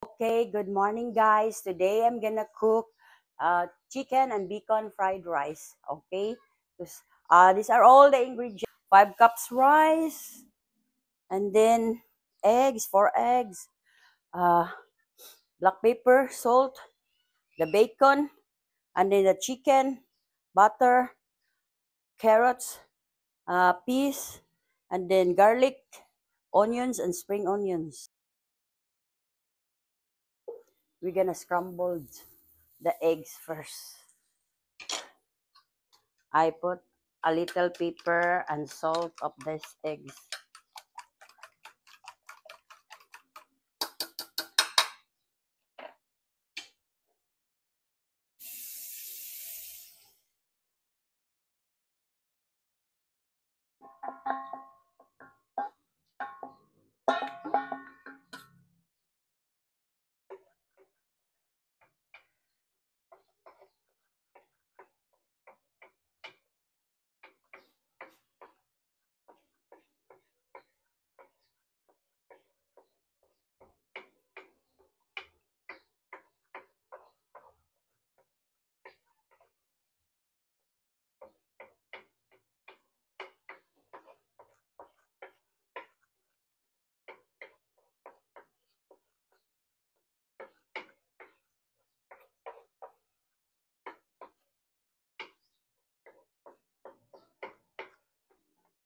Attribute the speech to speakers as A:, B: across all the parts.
A: Okay, good morning, guys. Today I'm gonna cook chicken and bacon fried rice. Okay, these are all the ingredients: 5 cups rice, and then eggs, 4 eggs, uh, black pepper, salt, the bacon, and then the chicken, butter, carrots, peas, and then garlic, onions, and spring onions. We're gonna scramble the eggs first. I put a little pepper and salt of these eggs.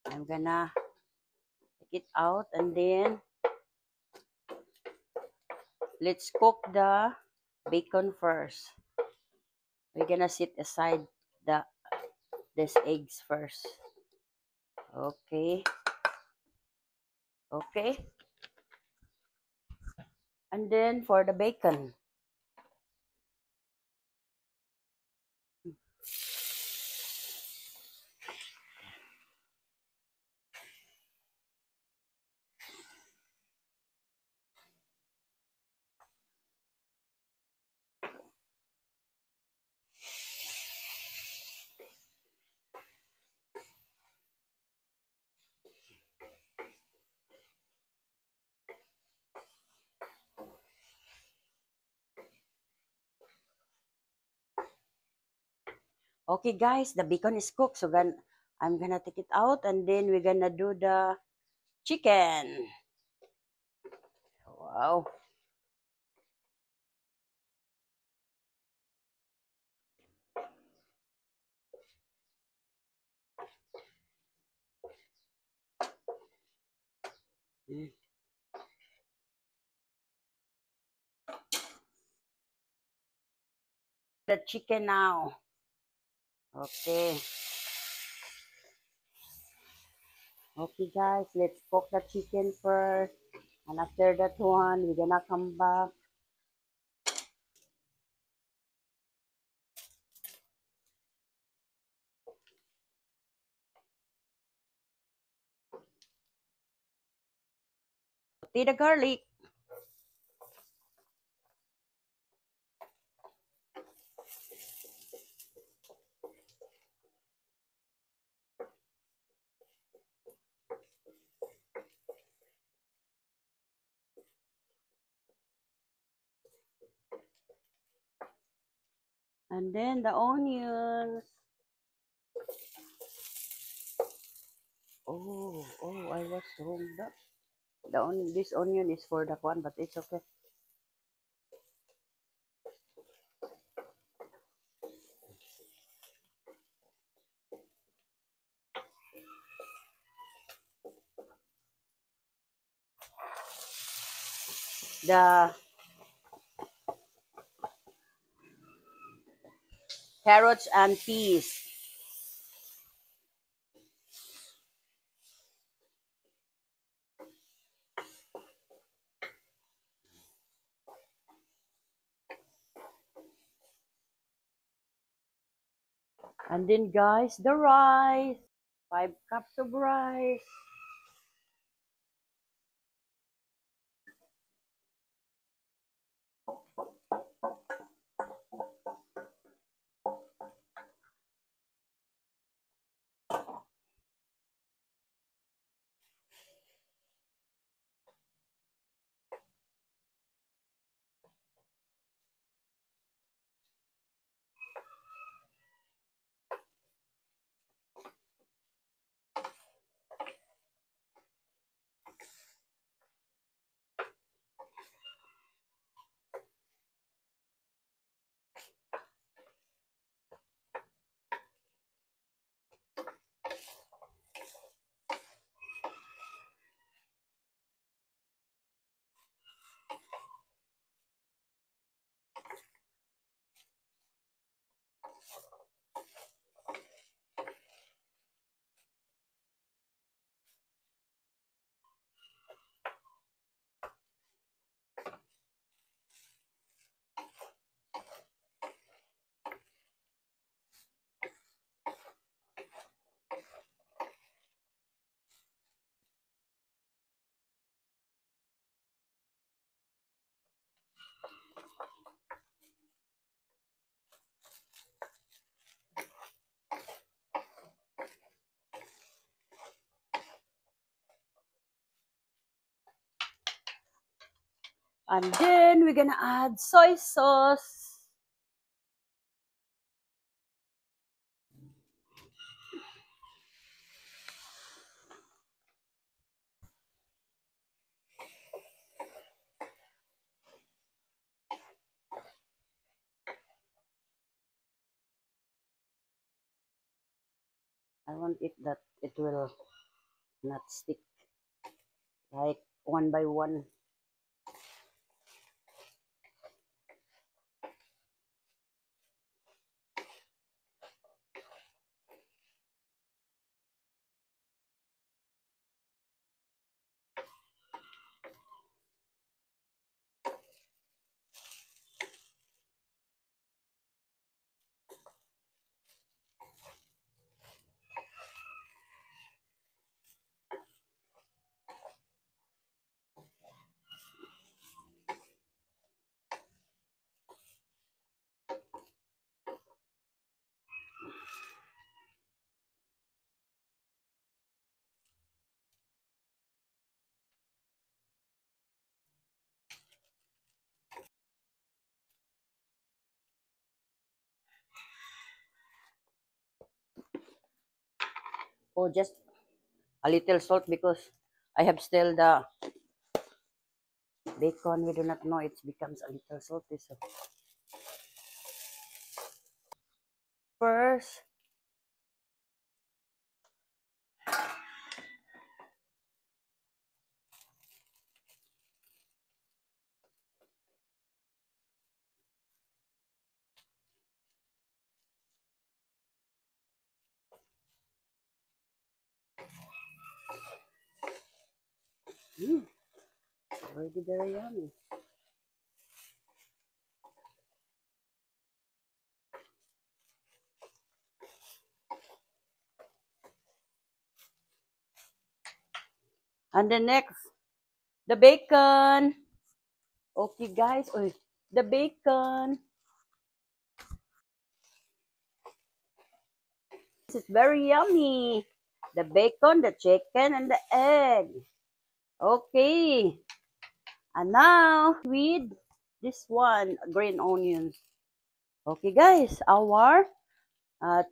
A: I'm gonna take it out, and then let's cook the bacon first. We're gonna set aside the these eggs first. Okay. Okay. And then for the bacon. Okay, guys, the bacon is cooked. So I'm gonna take it out, and then we're gonna do the chicken. Wow. Mm. The chicken now. Okay. Okay, guys, let's cook the chicken first. And after that one, we're gonna come back. Put the garlic. And then the onions. Oh, I was wrong. This onion is for the one, but it's okay. The carrots and peas. And then, guys, the rice. 5 cups of rice. And then we're gonna add soy sauce. I want it that it will not stick like one by one. Oh, just a little salt because I have still the bacon. We do not know it becomes a little salty. So first, mm, already very yummy. And the next, the bacon. Okay, guys. Oh, the bacon. This is very yummy. The bacon, the chicken, and the egg. Okay. And now with this one, green onions. Okay, guys. Our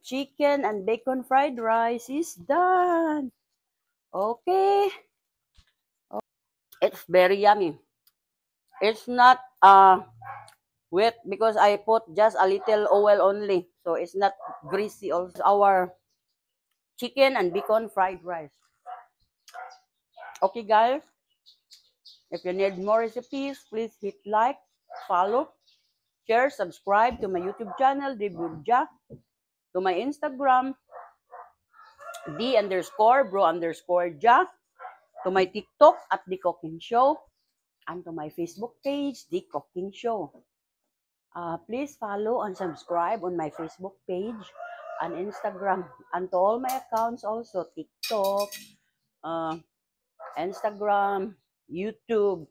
A: chicken and bacon fried rice is done. Okay. It's very yummy. It's not wet because I put just a little oil only. So it's not greasy also. Our chicken and bacon fried rice. Okay, guys. If you need more recipes, please hit like, follow, share, subscribe to my YouTube channel, Dibulja, to my Instagram, D_bro_ja, to my TikTok at The Cooking Show, and to my Facebook page, The Cooking Show. Please follow and subscribe on my Facebook page and Instagram, and to all my accounts also, TikTok, uh, Instagram, YouTube,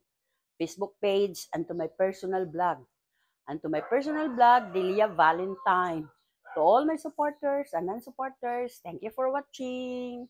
A: Facebook page, and to my personal blog. And to my personal blog, Delia Valentine. To all my supporters and non-supporters, thank you for watching.